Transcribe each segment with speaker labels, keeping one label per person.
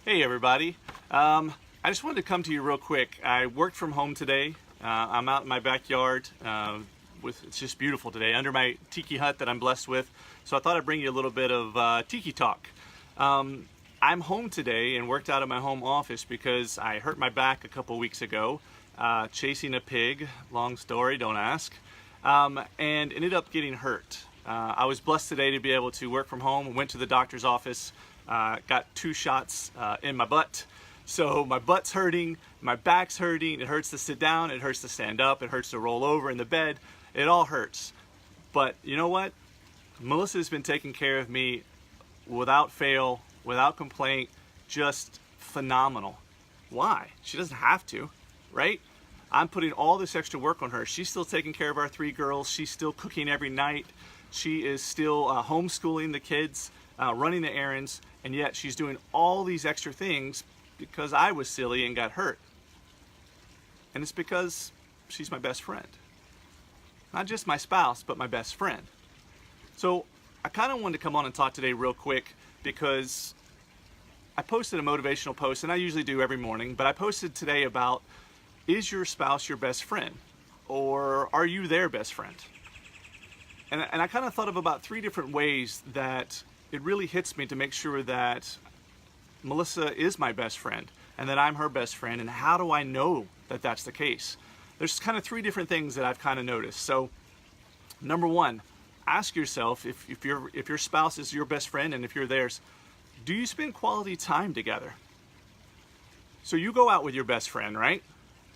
Speaker 1: Hey everybody. I just wanted to come to you real quick. I worked from home today. I'm out in my backyard. It's just beautiful today under my Tiki hut that I'm blessed with. So I thought I'd bring you a little bit of Tiki talk. I'm home today and worked out of my home office because I hurt my back a couple weeks ago chasing a pig. Long story, don't ask. And ended up getting hurt. I was blessed today to be able to work from home. Went to the doctor's office. Got 2 shots in my butt. So my butt's hurting, my back's hurting, it hurts to sit down, it hurts to stand up, it hurts to roll over in the bed, it all hurts. But you know what? Melissa's been taking care of me without fail, without complaint, just phenomenal. Why? She doesn't have to, right? I'm putting all this extra work on her. She's still taking care of our 3 girls, she's still cooking every night, she is still homeschooling the kids, running the errands, and yet she's doing all these extra things because I was silly and got hurt. And it's because she's my best friend. Not just my spouse, but my best friend. So I kind of wanted to come on and talk today real quick because I posted a motivational post, and I usually do every morning, but I posted today about, is your spouse your best friend? Or are you their best friend? And I kind of thought of about 3 different ways that it really hits me to make sure that Melissa is my best friend and that I'm her best friend, and how do I know that that's the case? There's kind of 3 different things that I've kind of noticed. So number 1, ask yourself if your spouse is your best friend and if you're theirs, do you spend quality time together? So you go out with your best friend, right?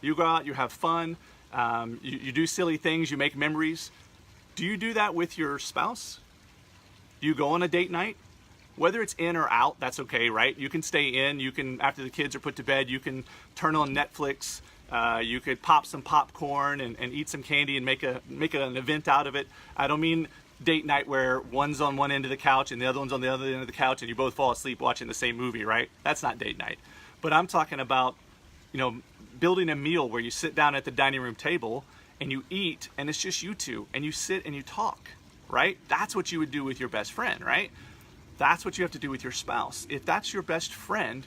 Speaker 1: You go out, you have fun, you do silly things, you make memories. Do you do that with your spouse? Do you go on a date night? Whether it's in or out, that's okay, right? You can stay in, you can, after the kids are put to bed, you can turn on Netflix, you could pop some popcorn and eat some candy and make an event out of it. I don't mean date night where one's on one end of the couch and the other one's on the other end of the couch and you both fall asleep watching the same movie, right? That's not date night. But I'm talking about, building a meal where you sit down at the dining room table and you eat and it's just you two and you sit and you talk. Right? That's what you would do with your best friend, right? That's what you have to do with your spouse. If that's your best friend,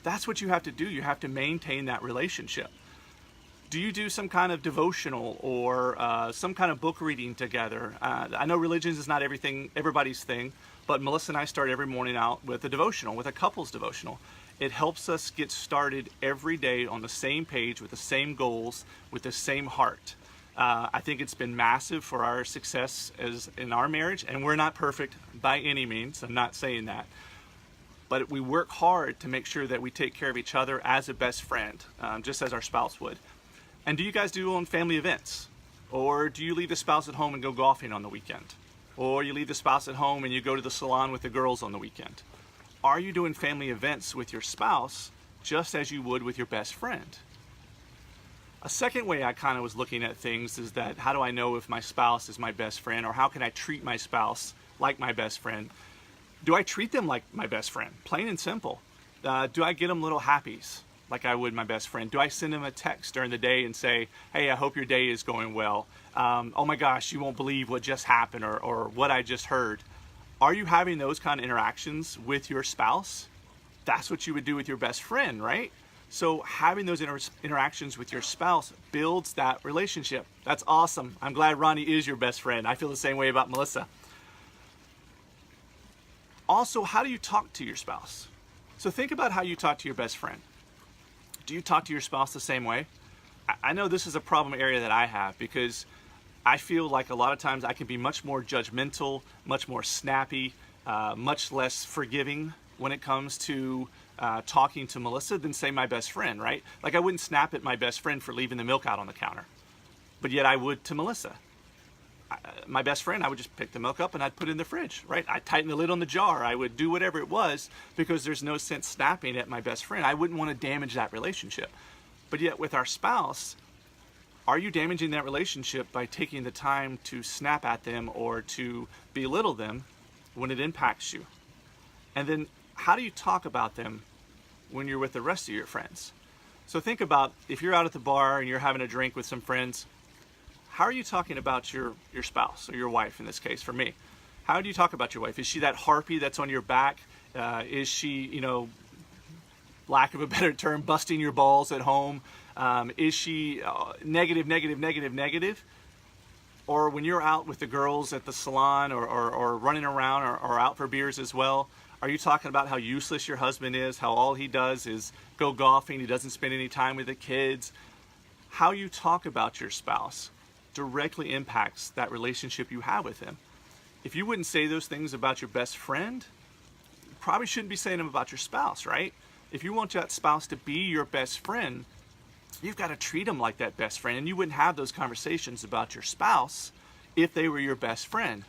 Speaker 1: that's what you have to do. You have to maintain that relationship. Do you do some kind of devotional or some kind of book reading together? I know religion is not everybody's thing, but Melissa and I start every morning out with a devotional, with a couple's devotional. It helps us get started every day on the same page, with the same goals, with the same heart. I think it's been massive for our success as in our marriage, and we're not perfect by any means. I'm not saying that. But we work hard to make sure that we take care of each other as a best friend, just as our spouse would. And do you guys do on family events? Or do you leave the spouse at home and go golfing on the weekend? Or you leave the spouse at home and you go to the salon with the girls on the weekend? Are you doing family events with your spouse just as you would with your best friend? A second way I kind of was looking at things is that, how do I know if my spouse is my best friend, or how can I treat my spouse like my best friend? Do I treat them like my best friend? Plain and simple. Do I get them little happies like I would my best friend? Do I send them a text during the day and say, hey, I hope your day is going well. Oh my gosh, you won't believe what just happened, or what I just heard. Are you having those kind of interactions with your spouse? That's what you would do with your best friend, right? So having those interactions with your spouse builds that relationship. That's awesome. I'm glad Ronnie is your best friend. I feel the same way about Melissa. Also, how do you talk to your spouse? So think about how you talk to your best friend. Do you talk to your spouse the same way? I know this is a problem area that I have, because I feel like a lot of times I can be much more judgmental, much more snappy, much less forgiving when it comes to talking to Melissa than, say, my best friend, right? Like, I wouldn't snap at my best friend for leaving the milk out on the counter, but yet I would to Melissa. My best friend, I would just pick the milk up and I'd put it in the fridge, right? I'd tighten the lid on the jar. I would do whatever it was, because there's no sense snapping at my best friend. I wouldn't want to damage that relationship. But yet with our spouse, are you damaging that relationship by taking the time to snap at them or to belittle them when it impacts you? And then how do you talk about them when you're with the rest of your friends? So think about, if you're out at the bar and you're having a drink with some friends, how are you talking about your spouse, or your wife in this case, for me? How do you talk about your wife? Is she that harpy that's on your back? Is she, lack of a better term, busting your balls at home? Is she negative, negative, negative, negative? Or when you're out with the girls at the salon or running around or out for beers as well, are you talking about how useless your husband is, how all he does is go golfing, he doesn't spend any time with the kids? How you talk about your spouse directly impacts that relationship you have with him. If you wouldn't say those things about your best friend, you probably shouldn't be saying them about your spouse, right? If you want that spouse to be your best friend, you've got to treat them like that best friend. And you wouldn't have those conversations about your spouse if they were your best friend.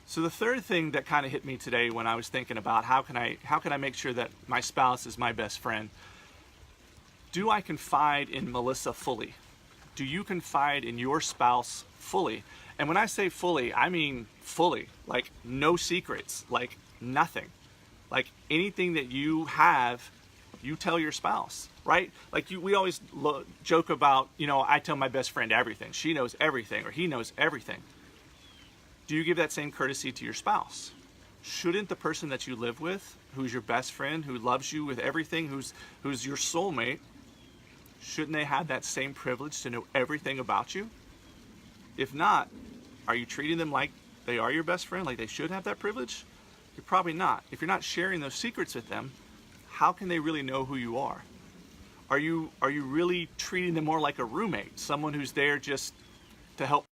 Speaker 1: So the third thing that kind of hit me today when I was thinking about how can I make sure that my spouse is my best friend? Do I confide in Melissa fully? Do you confide in your spouse fully? And when I say fully, I mean fully, like no secrets, like nothing. Like anything that you have, you tell your spouse, right? Like we always joke about, I tell my best friend everything. She knows everything, or he knows everything. Do you give that same courtesy to your spouse? Shouldn't the person that you live with, who's your best friend, who loves you with everything, who's your soulmate, shouldn't they have that same privilege to know everything about you? If not, are you treating them like they are your best friend, like they should have that privilege? You're probably not. If you're not sharing those secrets with them, how can they really know who you are? Are you really treating them more like a roommate, someone who's there just to help,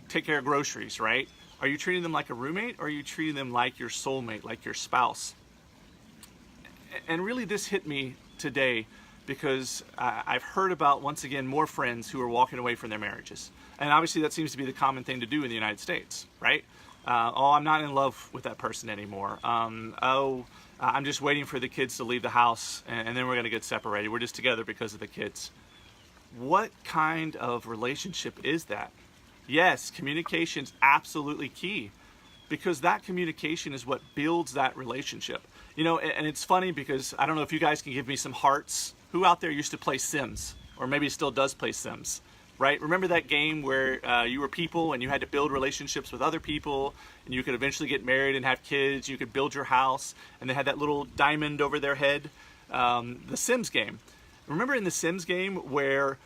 Speaker 1: take care of groceries, right? Are you treating them like a roommate, or are you treating them like your soulmate, like your spouse? And really this hit me today because I've heard about, once again, more friends who are walking away from their marriages. And obviously that seems to be the common thing to do in the United States, right? I'm not in love with that person anymore. I'm just waiting for the kids to leave the house and then we're going to get separated. We're just together because of the kids. What kind of relationship is that? Yes, communication's absolutely key, because that communication is what builds that relationship. And it's funny because I don't know if you guys can give me some hearts. Who out there used to play Sims, or maybe still does play Sims, right? Remember that game where you were people and you had to build relationships with other people, and you could eventually get married and have kids, you could build your house, and they had that little diamond over their head, the Sims game. Remember in the Sims game where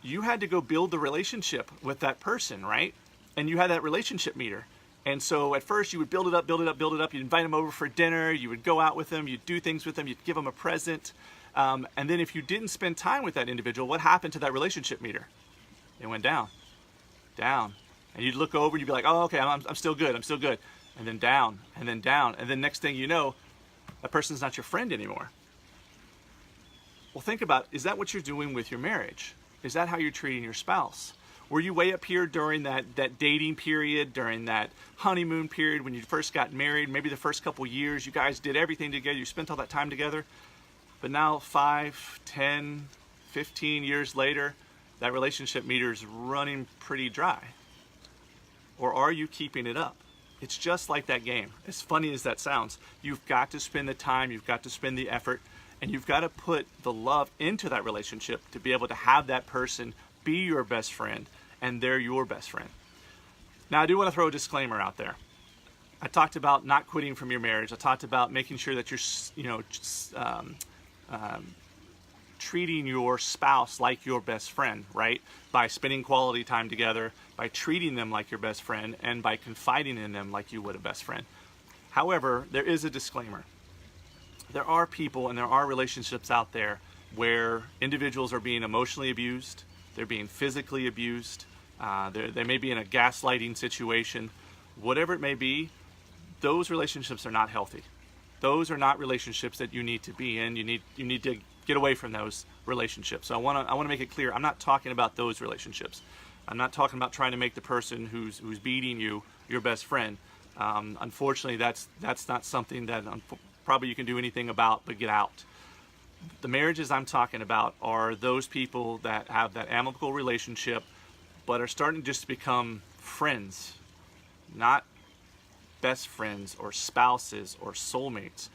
Speaker 1: you had to go build the relationship with that person, right? And you had that relationship meter. And so at first you would build it up, build it up, build it up. You'd invite them over for dinner. You would go out with them. You'd do things with them. You'd give them a present. And then if you didn't spend time with that individual, what happened to that relationship meter? It went down, down. And you'd look over and you'd be like, oh, okay, I'm still good. I'm still good. And then down, and then down. And then next thing you know, that person's not your friend anymore. Well, think about, is that what you're doing with your marriage? Is that how you're treating your spouse? Were you way up here during that dating period, during that honeymoon period when you first got married, maybe the first couple years, you guys did everything together, you spent all that time together, but now 5, 10, 15 years later, that relationship meter is running pretty dry? Or are you keeping it up? It's just like that game. As funny as that sounds, you've got to spend the time, you've got to spend the effort, and you've got to put the love into that relationship to be able to have that person be your best friend, and they're your best friend. Now, I do want to throw a disclaimer out there. I talked about not quitting from your marriage. I talked about making sure that you're, treating your spouse like your best friend, right? By spending quality time together, by treating them like your best friend, and by confiding in them like you would a best friend. However, there is a disclaimer. There are people and there are relationships out there where individuals are being emotionally abused, they're being physically abused, they may be in a gaslighting situation. Whatever it may be, those relationships are not healthy. Those are not relationships that you need to be in. You need to get away from those relationships. So I want to make it clear, I'm not talking about those relationships. I'm not talking about trying to make the person who's beating you your best friend. Unfortunately, that's not something that probably you can do anything about but get out. The marriages I'm talking about are those people that have that amicable relationship but are starting just to become friends, not best friends or spouses or soulmates.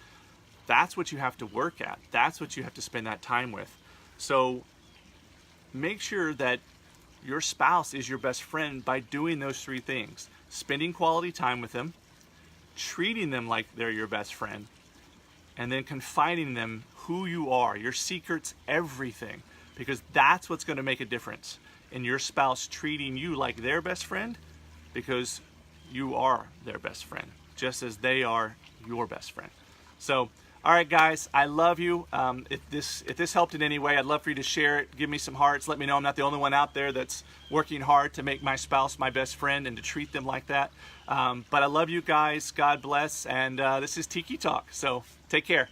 Speaker 1: That's what you have to work at. That's what you have to spend that time with. So make sure that your spouse is your best friend by doing those three things: spending quality time with them, treating them like they're your best friend, and then confiding in them who you are, your secrets, everything, because that's what's going to make a difference in your spouse treating you like their best friend, because you are their best friend, just as they are your best friend. So, all right, guys, I love you. If this helped in any way, I'd love for you to share it. Give me some hearts. Let me know I'm not the only one out there that's working hard to make my spouse my best friend and to treat them like that. But I love you guys. God bless. And this is Tiki Talk. So take care.